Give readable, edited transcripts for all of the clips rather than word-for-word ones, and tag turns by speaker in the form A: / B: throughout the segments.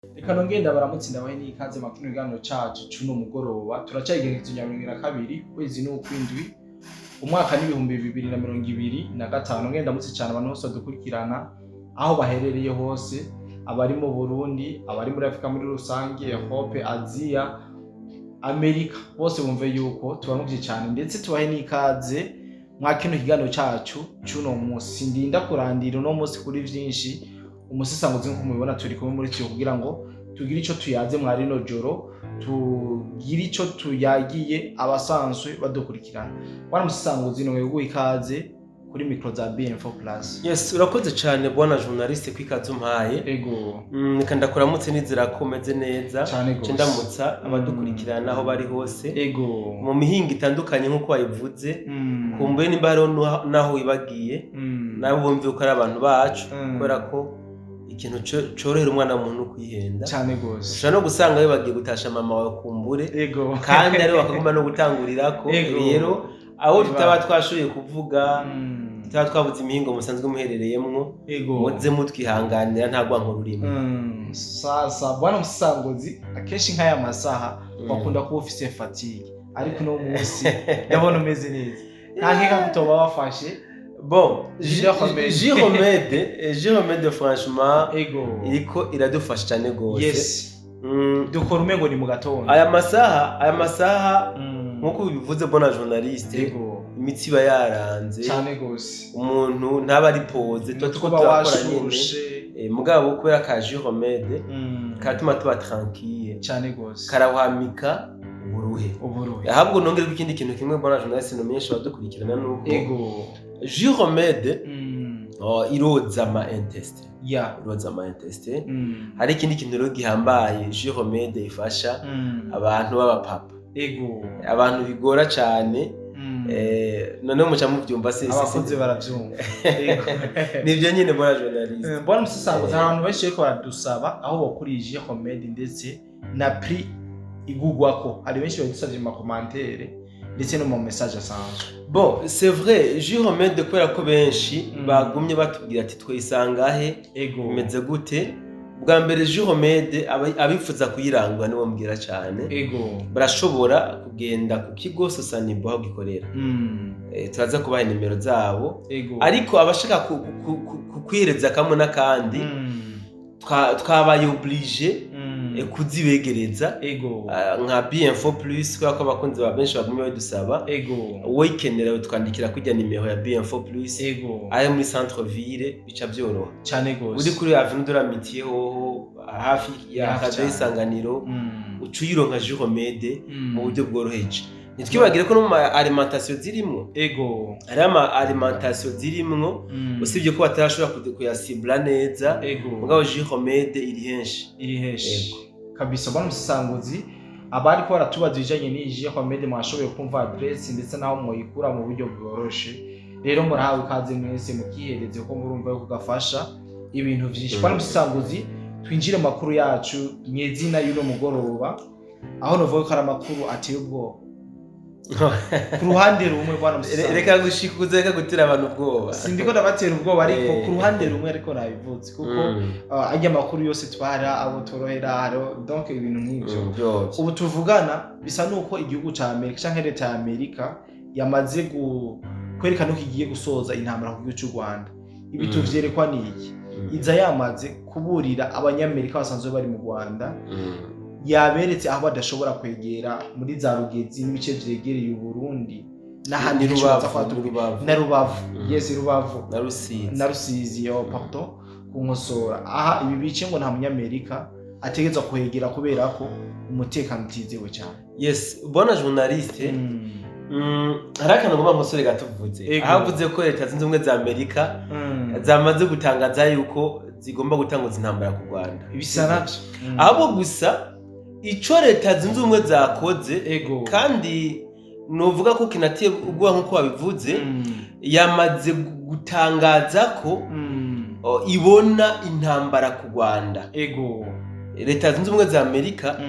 A: Reka nongenda baramutsinda bahe n'ikaze makino kiganiro cacu cuno mugoroba turacayigenekezo nya 22 kwezi n'ukwindwi umwaka n'ibihumbi 2025 ngenda mutse cyane abantu bose dukurikirana aho baherereye hose abari mu Burundi abari muri Afrika muri rusange Europe Asia Amerika bose bumve yuko tubanuvye cyane ndetse tubahe n'ikaze mwakino kiganiro cacu cuno munsi ndinda kurandira no munsi kuri vyinshi umusisanguzi nko mubibona turi kumwe muri cyo kugira ngo tugire ico tuyaze mwari no joro tugire ico tuyagiye abasanzwe badukurikirana bwana musisanguzi no weguye ikaze kuri micro za BM4 Plus.
B: Yes, urakoze cyane bwana journaliste kwikaze umpaye.
A: Ego.
B: Kandakuramutse nizira komeze neza. Cendamutsa abadukurikirana aho bari hose.
A: Ego.
B: Mu mihinga itandukanye nkuko wayivuze. Kumbuye nimba hariho naho wibagiye. Nabo bumve uko ari abantu bacu kubera ko ikintu corohera umwana w'umuntu kwihenda
A: cyane gose.
B: Ushaka no gusanga wibagiye gutasha mama wawe kumbure.
A: Ego.
B: Kandi ari bakaguma no gutangurirako. Rero aho tutaba twashoboye kuvuga tutaba twabuze imihingo musanzwe muherereyemwo muze mutwihanganira nta gwanko rurimo.
A: Sasa bwana musisanguzi akeshi nk'aya masaha bakunda kuba ufise fatigue ariko no munsi ndabona umeze neza nta nkeka kutoba wafashe.
B: Bon, Jiromede franchement iriko iradufasha cyane gose.
A: Yes. Dukora umengo ni mu gatondo.
B: Aya masaha nkuko bivuze bona journaliste imitsiba yaranze
A: cyane gose.
B: Umuntu ntaba ari pose
A: tuko turakora nyine.
B: Mugabo kubera ka Jiromede katuma tuba tranquille
A: cyane gose.
B: Karawamika uburuhe. Ahabwo nongere ikindi kintu kimwe bona journaliste no menshi badukurikirana nuko Jiromede iroza ama intestin. Iroza ama intestin. Hari ikindi kintu rero gihambaye Jiromede ifasha abantu b'abapapa. Abantu bigora cyane none muca muvyumva
A: abakoze baravyumva.
B: Nivyo nyine bona journaliste.
A: Bona musisanguza abantu benshi ariko baradusaba aho bakuriye Jiromede ndetse na prix igugwako. Hari benshi badusavye mu commentaire ndetse no mu message asanzwe.
B: Bon, c'est vrai, Jiromede kubera ko benshi bagumye batubwira ati twisangahe bimeze gute. Bwa mbere Jiromede abifuza kuyirangwa nibo mbwira cyane. Barashobora kugenda ku kigo Sosanibo aho gikorera. Turaza kubaha nimero zabo. Ariko abashaka kwihereza kamwe nakandi twabaye obligé kuzibegereza nka BM4 Plus kwa ko abakunzi ba benshi bagumye badusaba wowe ikenera twandikira kujya nimero ya BM4 Plus ayo muri centre ville bica byoroha
A: cyane gose.
B: Uri kuri avenue de l'Amitié ho hafi ya Kado Isanganiro ucuyironka Jiromede mu buryo bworoheje. Nitwibagire ko no mu alimentation zirimwo ari ama alimentation zirimwo usibye ko batarashobora kuyasibla neza mugabo Jiromede iri henshi
A: kabisa. Bwana musisanguzi abari ko baratubaza bijanye ni Jiromede mwashoboye kumva adresse ndetse naho muyikura mu buryo bworoshe. Rero murahawe ikaze mwese mukihereze ko murumva ko gafasha ibintu vyinshi. Bwana musisanguzi twinjire makuru yacu nyezina y'uno mugoroba aho novuga ko ari amakuru ateye ubwoba. Ku ruhande rumwe bwana musisanguzi
B: reka gushikuza reka gutira abantu ubwoba
A: sindiko ndabatera ubwoba ariko ku ruhande rumwe ariko nabivutse kuko ajya makuru yose twara abo torohera haro donc ibintu nk'ibyo ubu tuvugana bisa nuko igihugu ca Amerika canke leta ya Amerika yamaze kwerekana ko igiye gusoza intambara ku gihugu cy'u Rwanda. Ibi tuvyerekwa niki iza yamaze kuburira abanyamerika basanzwe bari mu Rwanda yaberetse aho badashobora kwegera muri za Rugezi n'ibice vyegereye Burundi n'ahandi na Rubavu. Yes, Rubavu na Rusizi pardon kunkosora aha ibi bice ngo nta munyamerika ategeza kwegera kubera ko umutekano utizewe cyane.
B: Yes, bona journaliste harakana ngoma nkosore gatuvuze ahavuze ko leta zunze ubumwe za Amerika zamaze gutangaza yuko zigomba gutanguza intambara ku Rwanda.
A: Ibisa navyo
B: abo gusa ico leta zunze ubumwe zakoze kandi novuga ko kinatiye ubwo nkuko babivuze yamaze gutangaza ko ibona intambara ku Rwanda. Leta zunze ubumwe za Amerika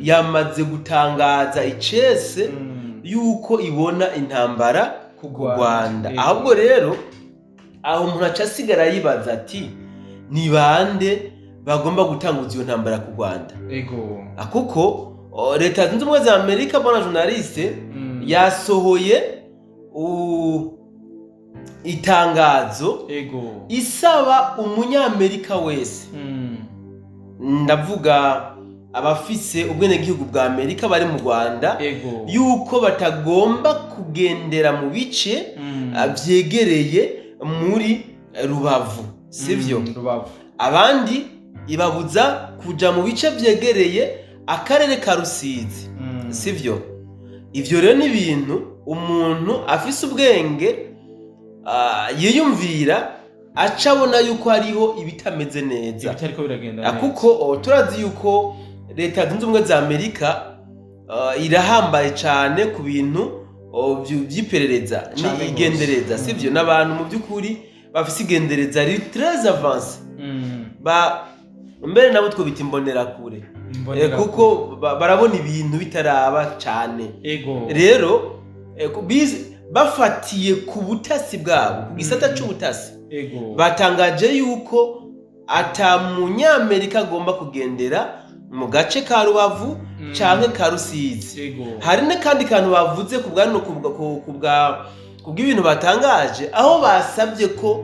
B: yamaze gutangaza icese yuko ibona intambara ku Rwanda. Ahubwo rero aho umuntu aca asigara yibaza ati ni bande bagomba gutanguza iyo ntambara ku Rwanda.
A: Ego.
B: Kuko leta zunze ubumwe za Amerika bwana journaliste yasohoye itangazo isaba umunyamerika wese ndavuga abafise ubwenegihugu bwa Amerika bari mu Rwanda yuko batagomba kugendera mu bice vyegereye muri Rubavu, sivyo? Abandi ibabuza kuja mu bice vyegereye akarere ka Rusizi, sivyo? Ivyo rero ni ibintu umuntu afise ubwenge yiyumvira acabona yuko hariho ibitameze neza,
A: ibitariko biragenda neza.
B: Kuko turazi yuko leta zunze ubumwe za Amerika irahambaye cyane ku bintu by'iperereza n'igendereza, sivyo? N'abantu mu by'ukuri bafise igendereza riri très avancé, mbere nabo two bita imbonera kure, kuko barabona ibintu bitaraba cyane. Rero bafatiye ku butasi bwabo, ku gisata cy'ubutasi, batangaje yuko ata munyamerika agomba kugendera mu gace ka Rubavu canke ka Rusizi. Hari n'akandi kantu bavuze kubw'ibintu batangaje, aho basabye ko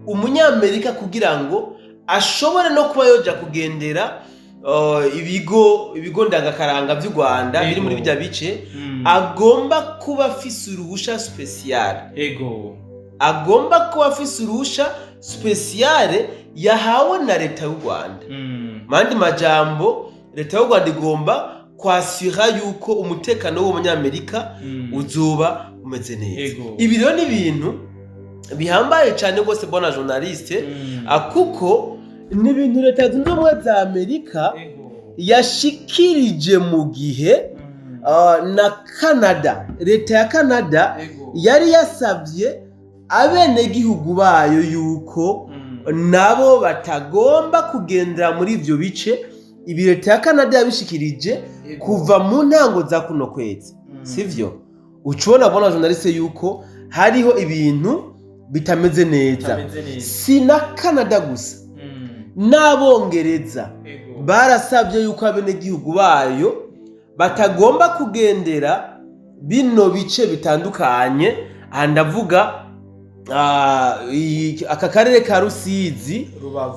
B: umunyamerika kugira ngo ashobore no kuba yoja kugendera ibigo ndangakaranga by'u Rwanda biri muri bijya bice, agomba kuba afise uruhusha special. Agomba kuba afise uruhusha special yahawe na leta y'u Rwanda. Mandi majambo, leta y'u Rwanda igomba kwasira yuko umutekano w'umunyamerika uzoba umeze neza. Ibi rero ni ibintu bihambaye cyane rwose bwana journaliste, kuko ni ibintu leta zunze ubumwe za Amerika yashikirije mu gihe na Canada, leta ya Canada yari yasabye abenegihugu bayo yuko nabo batagomba kugendera muri ivyo bice. Ibi leta ya Canada yabishikirije kuva mu ntango za kuno kwezi, sivyo? Ucubona bona journaliste yuko hariho ibintu bitameze neza. Si na Canada gusa, n'Abongereza barasabye yuko abenegihugu bayo batagomba kugendera bino bice bitandukanye. Ndavuga aka karere ka Rusizi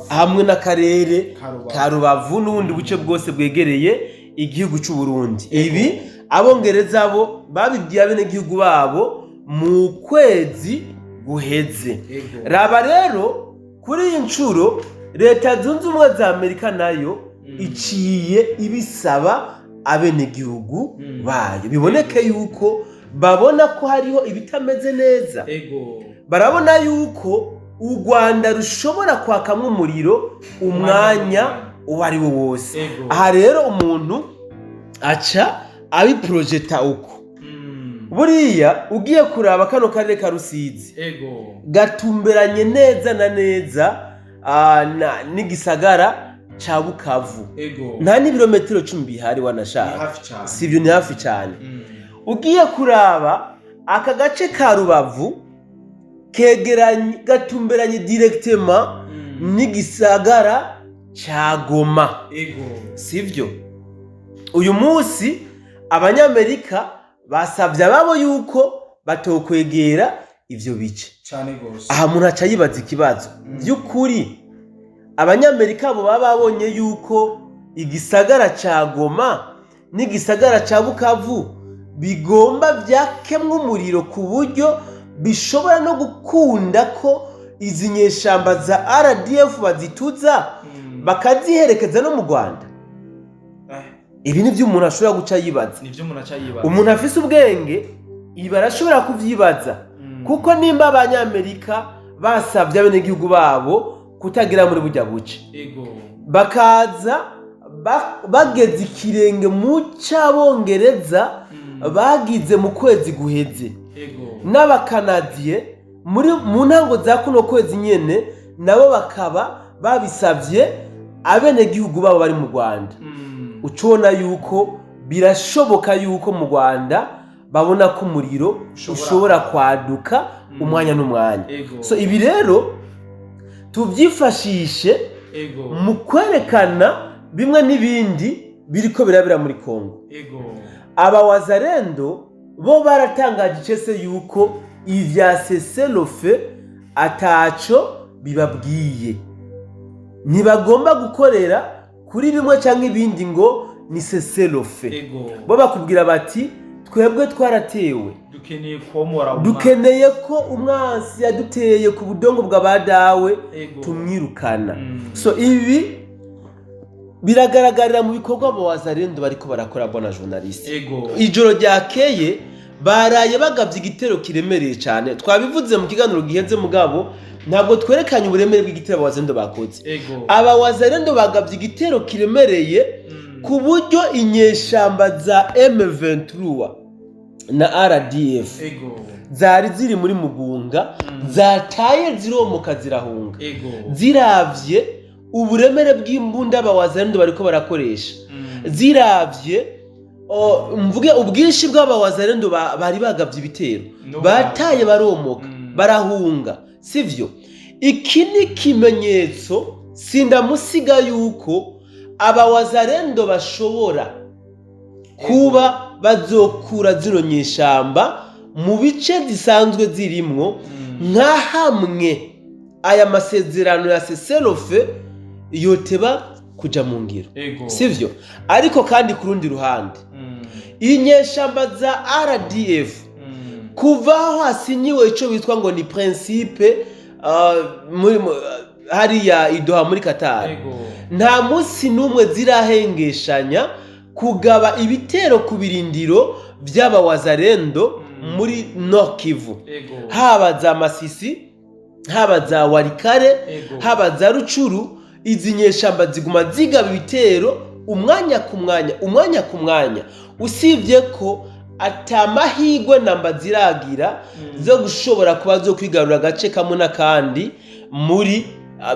B: hamwe n'akarere ka Rubavu n'ubundi buce bwose bwegereye igihugu cy'u Burundi. Ibi Abongereza bo babibwiye abenegihugu babo mu kwezi guheze. Raba rero kuri iyi ncuro leta zunze ubumwe za Amerika nayo iciye ibisaba abenegihugu bayo. Biboneke yuko babona ko hariho ibitameze neza. Barabona yuko u Rwanda rushobora kwakamwa umuriro umwanya uwo ari wo wose. Aha rero umuntu aca abiprojecta uko. Buriya ugiye kuraba kano karere ka Rusizi gatumberanye neza na neza n'igisagara ca Bukavu. Nta n'ibirometero 10 bihari wanashaka, sivyo? Ni hafi cyane. Ugiye kuraba aka gace ka Rubavu kegeranye gatumberanye directement n'igisagara ca Goma, sivyo? Uyu munsi abanyamerika basavye ababo yuko batokwegera ivyo bice
A: cyane gose.
B: Aha umuntu aca yibaza ikibazo by'ukuri, abanyamerika bo baba babonye yuko igisagara ca Goma n'igisagara ca Bukavu bigomba vyakemwe umuriro ku buryo bishobora no gukunda ko izi nyeshamba za RDF bazituza bakaziherekeza no mu Rwanda. Ibi ni byo umuntu ashobora guca yibaza. Umuntu afise ubwenge ibi arashobora kuvyibaza, kuko nimba abanyamerika basavye abenegihugu babo kutagira muri burya buce, bakaza bageze ikirenge mu c'Abongereza bagize mu kwezi guheze, n'abakanadiye mu ntango za kuno kwezi nyene nabo bakaba babisavye abenegihugu babo bari mu Rwanda. Ucona yuko birashoboka yuko mu Rwanda babona ko umuriro ushobora kwaduka umwanya n'umwanya. So ibi rero tubyifashishe mu kwerekana bimwe n'ibindi biriko birabira muri Kongo. Aba Wazalendo bo baratangaje icese yuko ivya cessez-le-feu ataco bibabwiye, ntibagomba gukorera kuri bimwe canke ibindi ngo ni cessez-le-feu. Bo bakubwira bati twebwe twaratewe, dukeneye ko umwansi yaduteye ku budongo bw'abadawe tumwirukana. So ibi biragaragarira mu bikorwa abo Wazalendo bariko barakora bona journaliste. Ijoro ryakeye baraye bagavye igitero kiremereye cyane, twabivuze mu kiganiro gihenze mugabo ntabwo twerekanye uburemere bw'igitero abo Wazalendo bakoze. Aba Wazalendo bagavye igitero kiremereye ku buryo inyeshamba za M23 na RDF zari ziri muri Mugunga zataye ziromoka zirahunga, ziravye uburemere bw'imbunda aba Wazalendo bariko barakoresha, ziravye mvuge ubwinshi bw'aba Wazalendo bari bagavye ibitero, bataye baromoka barahunga, sivyo? Iki ni kimenyetso sindamusiga yuko aba Wazalendo bashobora kuba bazokura zino nyeshamba mu bice zisanzwe zirimwo, nka hamwe aya masezerano ya cessez-le-feu yoteba kuja mu ngiro, sivyo? Ariko kandi ku rundi ruhande inyeshamba za RDF kuva aho hasinyiwe ico bitwa ngo ni principe hariya idoha muri Qatar, nta munsi n'umwe zirahengeshanya kugaba ibitero ku birindiro by'aba Wazalendo muri Nord Kivu, haba za Masisi, haba za Warikare, haba za Rucuru. Izi nyeshamba ziguma zigaba ibitero umwanya ku mwanya, usibye ko atamahigwe namba ziragira zo gushobora kuba zo kwigarura agace kamwe n'akandi muri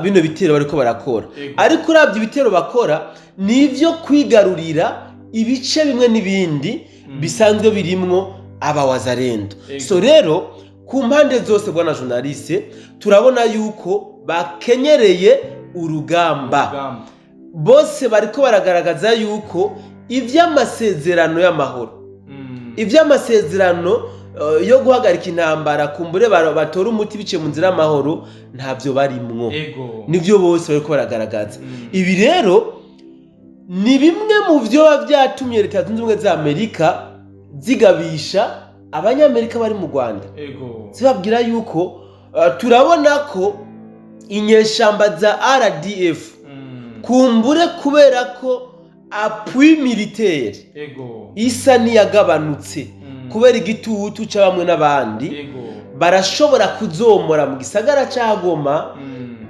B: bino bitero bariko barakora. Ariko uravye ibitero bakora nivyo kwigarurira ibice bimwe n'ibindi bisanzwe birimwo aba Wazalendo. So rero ku mpande zose bwana journaliste turabona yuko bakenyereye urugamba. Bose bariko baragaragaza yuko ivy'amasezerano y'amahoro, ivy'amasezerano yo guhagarika intambara kumbure batora umuti bice mu nzira y'amahoro ntavyo barimwo, nivyo bose bariko baragaragaza. Ibi rero ni bimwe mu vyo byatumye Leta Zunze Ubumwe za Amerika zigabisha abanyamerika bari mu Rwanda, zibabwira yuko turabona ko inyeshamba za RDF kumbure kubera ko appui militaire isa niyagabanutse kubera igitutu cya bamwe n'abandi, barashobora kuzomora mu gisagara ca Goma,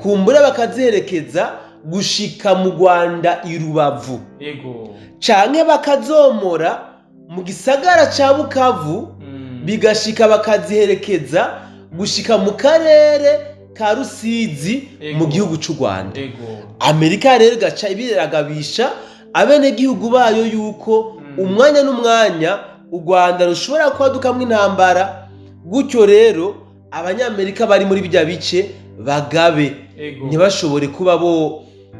B: kumbure bakazerekeza gushika mu Rwanda i Rubavu, canke bakazomora mu gisagara ca Bukavu bigashika bakaziherekeza gushika mu karere ka Rusizi mu gihugu cy'u Rwanda. Amerika rero gaca ibiragabisha abene gihugu bayo yuko umwanya n'umwanya u Rwanda rushobora kwadukamwo intambara, gutyo rero abanyamerika bari muri bijya bice bagabe ntibashobore kuba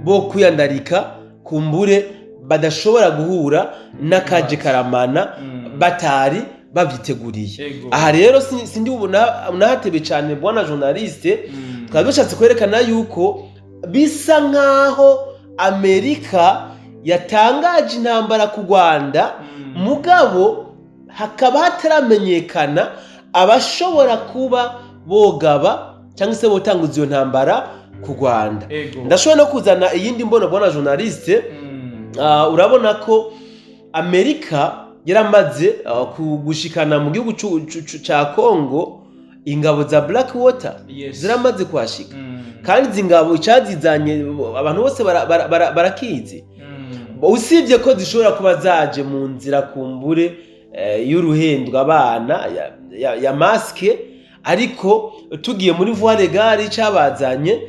B: bo kwiyandarika, kumbure badashobora guhura n'akaje karamana batari babyiteguriye. Aha rero sindi unahatebe cyane bwana journaliste, twaba dushatse kwerekana yuko bisa nkaho Amerika yatangaje intambara ku Rwanda, mugabo hakaba hataramenyekana abashobora kuba bogaba cyangwa se botanguza iyo ntambara ku Rwanda. Ndashobora no kuzana iyindi mbono bwana journaliste. Urabona ko Amerika yaramaze gushikana mu gihugu ca Kongo ingabo za Blackwater, ziramaze kuhashika, kandi izi ngabo icazizanye abantu bose barakizi, usibye ko zishobora kuba zaje mu nzira kumbure y'uruhendwa abana ya maske, ariko tugiye muri voie légale icabazanye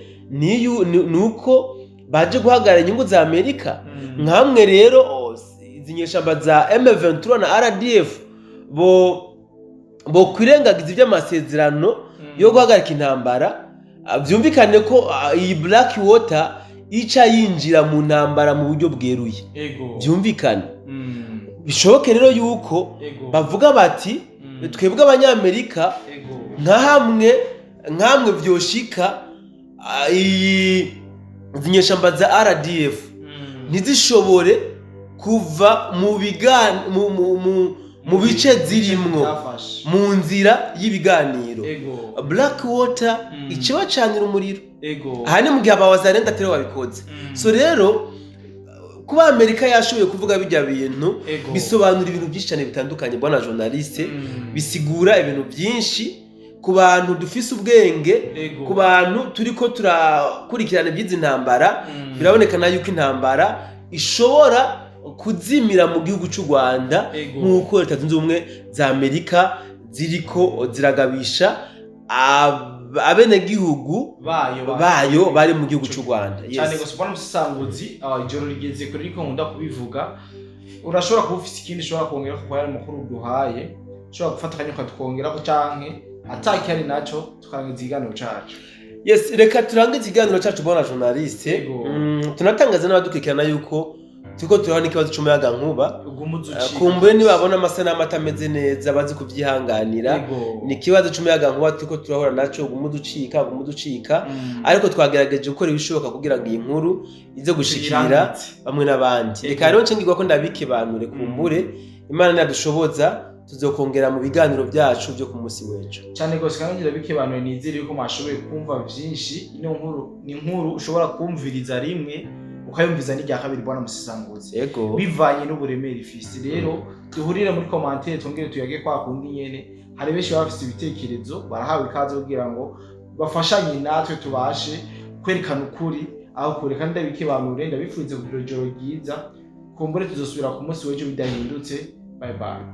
B: nuko baje guhagarara inyungu za Amerika. Nkamwe rero izinyeshamba za M23 na RDF bo kwirengagiza iby'amasezerano yo guhagarika intambara, byumvikane ko iyi Blackwater ica yinjira mu ntambara mu buryo bweruye
A: ego
B: byumvikana bishoboke rero yuko bavuga bati twebwe abanyamerika
A: ego
B: nkamwe vyoshika izi nyeshamba za RDF ntizishobore kuva mu bice zirimwo mu nzira y'ibiganiro Blackwater ikibacanira umuriro aha ni mu gihe abawazarenda atari babikoze so rero kuba Amerika yashoboye kuvuga bijya bintu bisobanura ibintu byinshi cyane bitandukanye bwana journaliste bisigura ibintu byinshi ku bantu dufise ubwenge ku bantu turiko turakurikirana iby'izi ntambara birabonekana yuko intambara ishobora kuzimira mu gihugu cy'u Rwanda nk'uko Leta Zunze Ubumwe za Amerika ziriko ziragabisha abenegihugu bayo bari mu gihugu cy'u Rwanda
A: cyane gusa bwana Musanguzi ijoro rigeze kuri ariko nkunda kubivuga urashobora kuba ufite ikindi ushobora kongera ku kwari mukuru duhaye ushobora gufata akanya ukatwongera ko canke ataki ari naco tukarangiza ikiganiro cacu
B: yes reka turangize ikiganiro cacu bwana journaliste tunatangaza n'abadukurikirana yuko turiko turabona ikibazo c'umuyaga nkuba kumbure nibabona amasanamu atameze neza bazi kuvyihanganira ni ikibazo c'umuyaga nkuba turiko turahura naco gumuducika ariko twagerageje gukora ibishoboka kugira ngo iyi nkuru ize gushikira bamwe n'abandi reka rero ncengirwa ko ndabikebanure kumbure Imana nadushoboza tuzokongera mu biganiro byacu byo ku munsi w'ejo
A: cyane gose kandi ndabikebanuye nizere yuko mwashoboye kumva byinshi ino nkuru ni inkuru ushobora kumviriza rimwe ukayumviza n'irya kabiri bwana Musanguzi bivanye n'uburemere ifise rero duhurire muri commentaire tongere tuyage kwa kundi nyene hari benshi bafite ibitekerezo barahawe ikaze kugira ngo bafashanye natwe tubashe kwerekana ukuri aho kureka ndabikebanure ndabifuze kugira ijoro ryiza kumbure tuzosubira ku munsi w'ejo bidahindutse bye bye